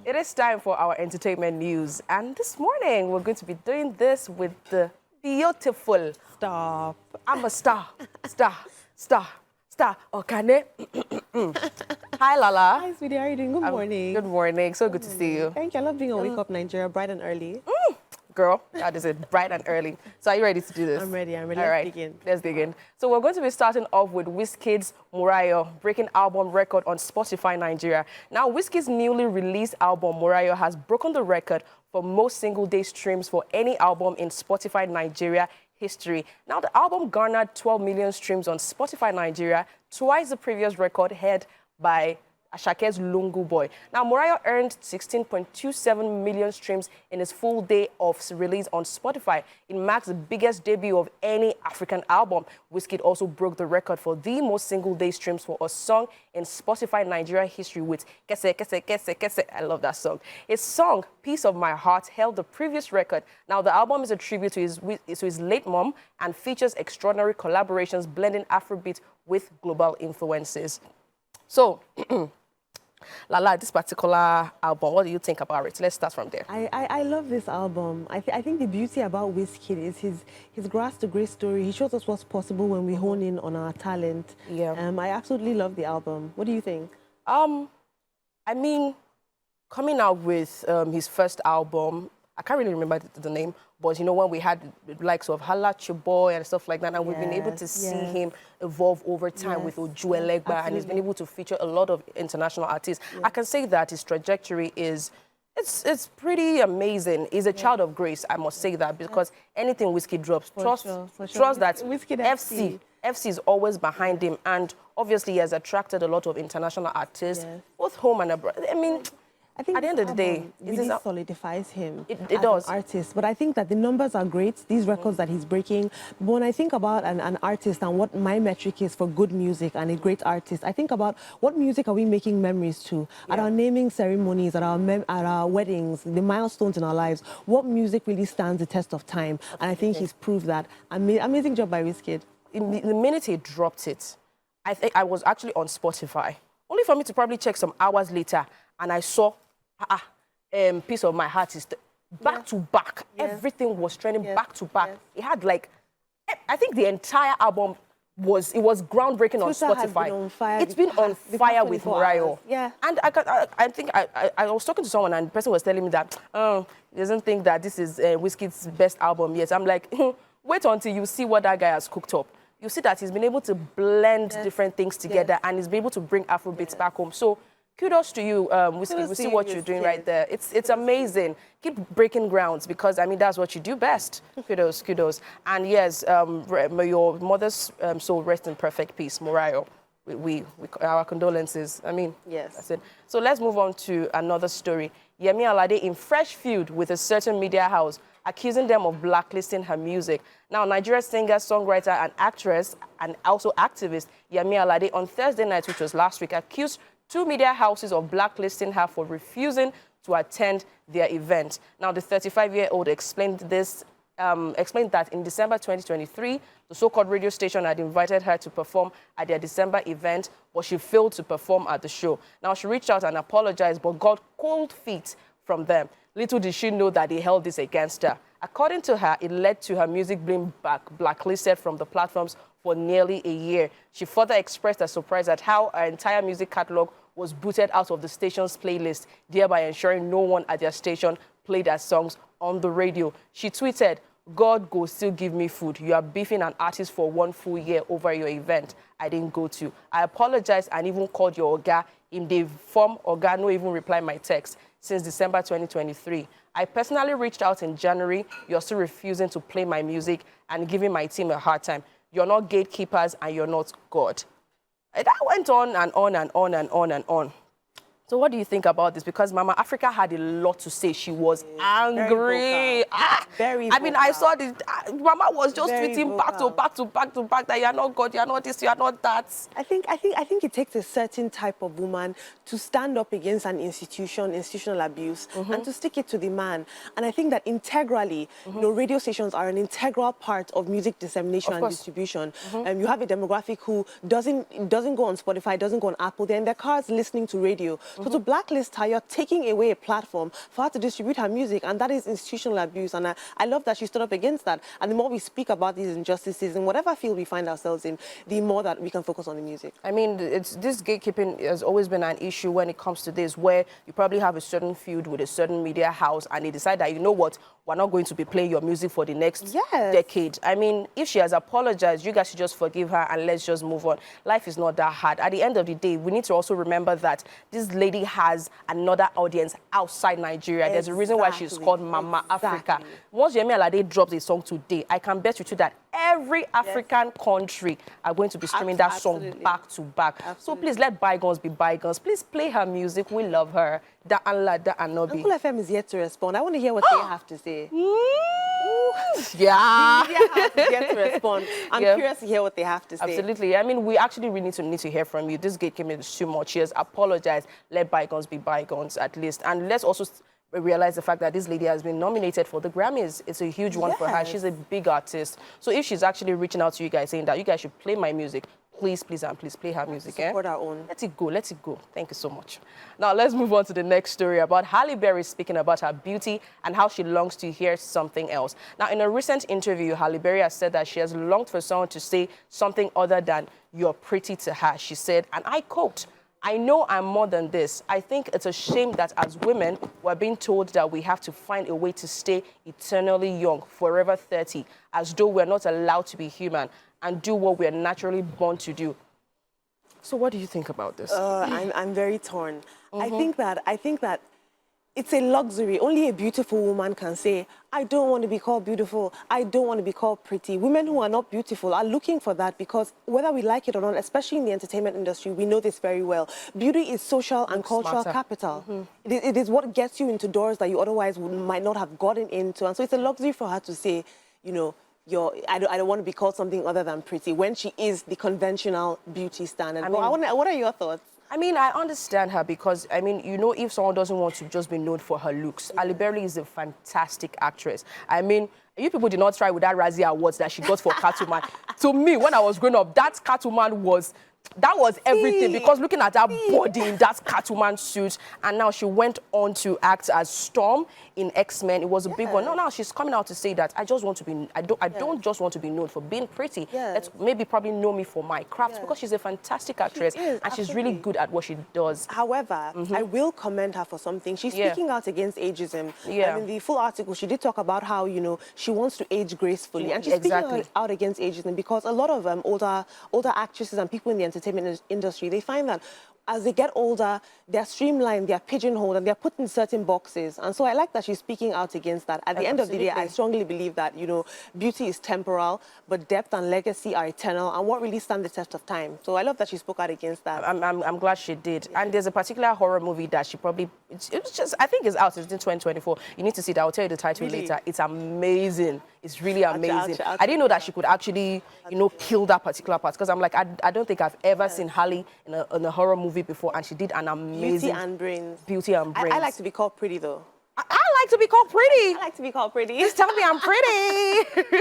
It is time for our entertainment news. And this morning, we're going to be doing this with the beautiful... Stop. I'm a star. Okane. Hi, Lala. Hi, sweetie. How are you doing? Good morning. Good morning. So good to see you. Thank you. I love being on Wake Up Nigeria, bright and early. Girl, that is it, bright and early. So are you ready to do this? I'm ready. All Let's right, begin. Let's begin. So we're going to be starting off with Wizkid's Morayo, breaking album record on Spotify Nigeria. Now, Wizkid's newly released album, Morayo, has broken the record for most single-day streams for any album in Spotify Nigeria history. Now, the album garnered 12 million streams on Spotify Nigeria, twice the previous record held by Ashake's Lungu Boy. Now, Morayo earned 16.27 million streams in its full day of release on Spotify. It marks the biggest debut of any African album. Wizkid also broke the record for the most single-day streams for a song in Spotify Nigeria history with Kese, Kese, Kese, Kese. I love that song. His song, Piece of My Heart, held the previous record. Now, the album is a tribute to his late mom and features extraordinary collaborations blending Afrobeat with global influences. So... Lala, this particular album, what do you think about it? Let's start from there. I love this album. I think the beauty about Wizkid is his grass to grace story. He shows us what's possible when we hone in on our talent. Yeah. I absolutely love the album. What do you think? I mean, coming out with his first album, I can't really remember the name, but you know, when we had the likes of Halle Berry and stuff like that, and we've been able to see him evolve over time with Oju Elegba, and he's been able to feature a lot of international artists. I can say that his trajectory is, it's pretty amazing. He's a child of grace, I must say that, because anything Wizkid drops, trust that Wizkid FC is always behind him, and obviously he has attracted a lot of international artists, both home and abroad. I mean, I think at the end of the day, it really solidifies him it as does. an artist. But I think that the numbers are great, these records that he's breaking. But when I think about an artist and what my metric is for good music and a great artist, I think about what music are we making memories to? At our naming ceremonies, at our weddings, the milestones in our lives, what music really stands the test of time? And I think he's proved that. Amazing job by Wizkid. The minute he dropped it, I think I was actually on Spotify, only for me to probably check some hours later, and I saw Piece of My Heart is back to back. Everything was trending back to back. It had like, I think the entire album was groundbreaking on Spotify. It's been on fire with Morayo. And I think I was talking to someone, and the person was telling me that he doesn't think that this is Wizkid's best album yet. I'm like, wait until you see what that guy has cooked up. You see that he's been able to blend different things together, and he's been able to bring Afrobeats back home. So kudos to you, Wizkid. We see what you're doing right there. It's amazing. Keep breaking grounds, because, I mean, that's what you do best. Kudos, kudos. And yes, may your mother's soul rest in perfect peace, Morayo. Our condolences. I mean, that's it. So let's move on to another story. Yemi Alade in fresh feud with a certain media house, accusing them of blacklisting her music. Now, Nigerian singer, songwriter, and actress, and also activist, Yemi Alade, on Thursday night, which was last week, accused two media houses of blacklisting her for refusing to attend their event. Now, the 35-year-old explained that in December 2023, the so-called radio station had invited her to perform at their December event, but she failed to perform at the show. Now, she reached out and apologized, but got cold feet from them. Little did she know that they held this against her. According to her, it led to her music being blacklisted from the platforms for nearly a year. She further expressed her surprise at how her entire music catalog was booted out of the station's playlist, thereby ensuring no one at their station played her songs on the radio. She tweeted, "God go still give me food. You are beefing an artist for 1 full year over your event I didn't go to. I apologize and even called your Oga. In the form, Oga no even reply my text since December 2023. I personally reached out in January. You're still refusing to play my music and giving my team a hard time. You're not gatekeepers and you're not God." And that went on and on and on and on and on. So what do you think about this? Because Mama Africa had a lot to say. She was angry. Very I mean, I saw this. Mama was just tweeting back to back that you're not God, you're not this, you're not that. I think it takes a certain type of woman to stand up against an institutional abuse, and to stick it to the man. And I think that integrally, you know, radio stations are an integral part of music dissemination and distribution. You have a demographic who doesn't go on Spotify, doesn't go on Apple. They're in their cars listening to radio. So to blacklist her, you're taking away a platform for her to distribute her music, and that is institutional abuse. And I love that she stood up against that. And the more we speak about these injustices in whatever field we find ourselves in, the more that we can focus on the music. I mean, this gatekeeping has always been an issue when it comes to this, where you probably have a certain feud with a certain media house and they decide that, you know what, we're not going to be playing your music for the next decade. I mean, if she has apologized, you guys should just forgive her and let's just move on. Life is not that hard. At the end of the day, we need to also remember that this lady has another audience outside Nigeria. There's a reason why she's called Mama Africa. Once Yemi Alade drops a song today, I can bet you too that every African country are going to be streaming that song back to back. So please let bygones be bygones. Please play her music. We love her. Da Anla, da Anobi. Uncle FM is yet to respond. I want to hear what they have to say. Yeah. The media have yet to respond. I'm curious to hear what they have to say. Absolutely. I mean, we actually really need to hear from you. This gatekeeping is too much. She has apologized. Let bygones be bygones, at least. And let's also realize the fact that this lady has been nominated for the Grammys. It's a huge one for her. She's a big artist. So if she's actually reaching out to you guys saying that you guys should play my music, please, please, and please play her music. Support our own. Let it go, let it go. Thank you so much. Now let's move on to the next story about Halle Berry speaking about her beauty and how she longs to hear something else. Now, in a recent interview, Halle Berry has said that she has longed for someone to say something other than "you're pretty" to her. She said, and I quote, "I know I'm more than this. I think it's a shame that as women, we're being told that we have to find a way to stay eternally young, forever 30, as though we're not allowed to be human and do what we're naturally born to do." So what do you think about this? I'm very torn. I think that it's a luxury. Only a beautiful woman can say, I don't want to be called beautiful. I don't want to be called pretty. Women who are not beautiful are looking for that because whether we like it or not, especially in the entertainment industry, we know this very well. Beauty is social and cultural capital. It is what gets you into doors that you otherwise might not have gotten into. And so it's a luxury for her to say, you know, I don't want to be called something other than pretty when she is the conventional beauty standard. I mean, what are your thoughts? I mean, I understand her because, I mean, you know, if someone doesn't want to just be known for her looks, Halle Berry is a fantastic actress. I mean, you people did not try with that Razzie Awards that she got for Catwoman. To me, when I was growing up, that Catwoman was everything because looking at her body in that Catwoman suit, and now she went on to act as Storm in X-Men. It was a big one. No, now she's coming out to say that I just want to be, I don't just want to be known for being pretty. Let's maybe probably know me for my craft because she's a fantastic actress and she's really good at what she does. However, I will commend her for something. She's speaking out against ageism. I mean, the full article, she did talk about how, you know, she wants to age gracefully. And she's speaking out against ageism because a lot of older actresses and people in the entertainment industry, they find that as they get older, they're streamlined, they're pigeonholed, and they're put in certain boxes. And so I like that she's speaking out against that. At the end of the day, I strongly believe that, you know, beauty is temporal, but depth and legacy are eternal, and what really stand the test of time. So I love that she spoke out against that. I'm glad she did. And there's a particular horror movie that she probably, it's just, I think it's out, it's in 2024. You need to see that. I'll tell you the title later. It's amazing. It's really amazing. I didn't know that she could actually, you know, kill that particular part, because I'm like, I don't think I've ever seen Halle in a horror movie before, and she did an amazing... Beauty and brains. Beauty and brains. I like to be called pretty, though. I like to be called pretty. I like to be called pretty. Just tell me I'm pretty.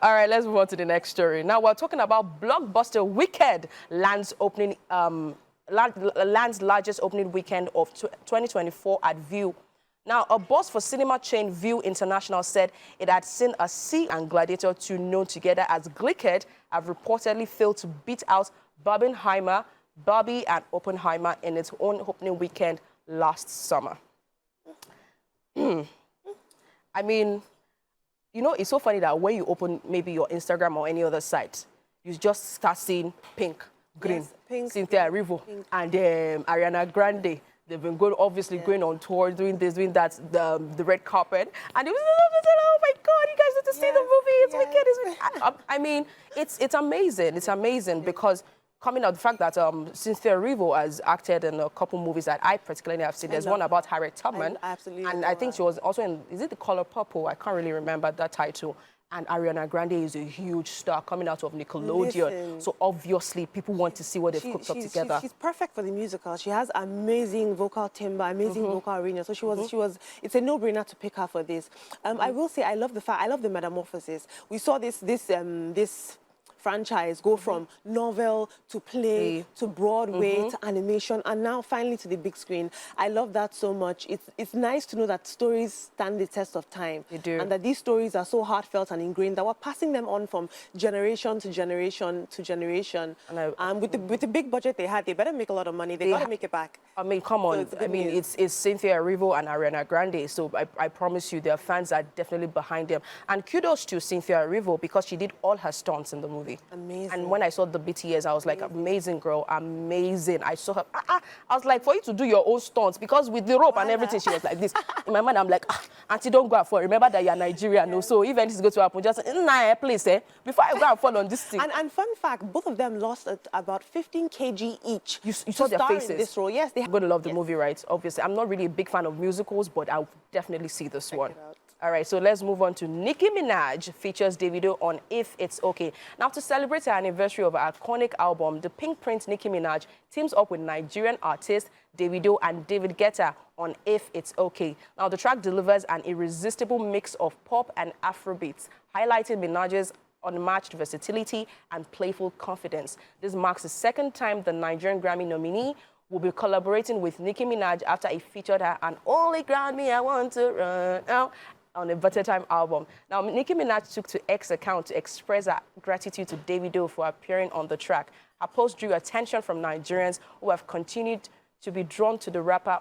All right, let's move on to the next story. Now we're talking about blockbuster Wizkid land's largest opening weekend of 2024 at View. Now, a boss for cinema chain View International said it had seen a Sea and Gladiator 2 known together as Glickhead have reportedly failed to beat out Barbie and Oppenheimer in its own opening weekend last summer. I mean, you know, it's so funny that when you open maybe your Instagram or any other site, you just start seeing pink, green, pink, Cynthia Erivo, and Ariana Grande. They've been obviously going on tour, doing this, doing that, the red carpet. And it was, oh my God, you guys need to see the movie. It's wicked. It's wicked. I mean, it's amazing. It's amazing because coming out the fact that Cynthia Erivo has acted in a couple movies that I particularly have seen. There's one about Harriet Tubman. And I think she was also in, is it The Color Purple? I can't really remember that title. And Ariana Grande is a huge star coming out of Nickelodeon. So obviously people want to see what they've cooked up together. She's perfect for the musical. She has amazing vocal timbre, amazing vocal arena. So it's a no-brainer to pick her for this. I will say I love the metamorphosis. We saw this franchise go from novel to play to Broadway to animation and now finally to the big screen. I love that so much. It's nice to know that stories stand the test of time. They do. And that these stories are so heartfelt and ingrained that we're passing them on from generation to generation to generation. And with the big budget they had, they better make a lot of money. They got to make it back. I mean, come on. So I mean, it's Cynthia Erivo and Ariana Grande. So I promise you, their fans are definitely behind them. And kudos to Cynthia Erivo because she did all her stunts in the movie. Amazing. And when I saw the BTS, I was like, amazing girl, amazing. I saw her. I was like, for you to do your own stunts, because with the rope and everything, she was like this. In my mind, I'm like, Auntie, don't go out for it. Remember that you're Nigerian, no? So if anything is going to happen, just nah, please, before I go and fall on this thing. And fun fact, both of them lost about 15 kg each. You saw their faces. In this role. Yes, I'm going to love the movie, right? Obviously, I'm not really a big fan of musicals, but I'll definitely see this one. All right, so let's move on to Nicki Minaj features Davido on If It's Okay. Now, to celebrate her anniversary of her iconic album, the Pink Prince Nicki Minaj teams up with Nigerian artist Davido and David Guetta on If It's Okay. Now, the track delivers an irresistible mix of pop and Afrobeats, highlighting Minaj's unmatched versatility and playful confidence. This marks the second time the Nigerian Grammy nominee will be collaborating with Nicki Minaj after he featured her on Only Ground Me I Want to Run Out on a Butter Time album. Now, Nicki Minaj took to X account to express her gratitude to Davido for appearing on the track. Her post drew attention from Nigerians who have continued to be drawn to the rapper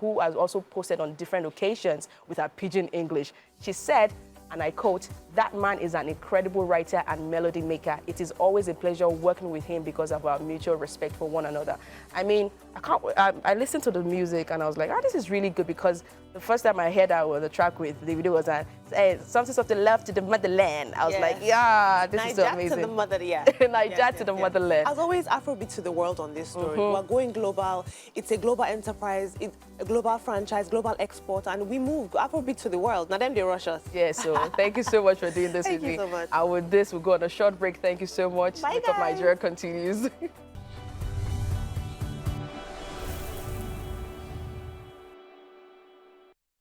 who has also posted on different occasions with her pidgin English. She said, and I quote, "That man is an incredible writer and melody maker. It is always a pleasure working with him because of our mutual respect for one another." I mean, I listened to the music and I was like, this is really good, because the first time I heard the track with Davido was something left to the motherland. I was like, yeah, this is so amazing. To the mother, Naija to the motherland. As always, Afrobeat to the world on this story. We're going global. It's a global enterprise, it's a global franchise, global export, and we move Afrobeat to the world. Now them they rush us. Yeah, so thank you so much for doing this with me. Thank you so much. And with this, we'll go on a short break. Thank you so much. Bye, Wake Up guys. Nigeria continues.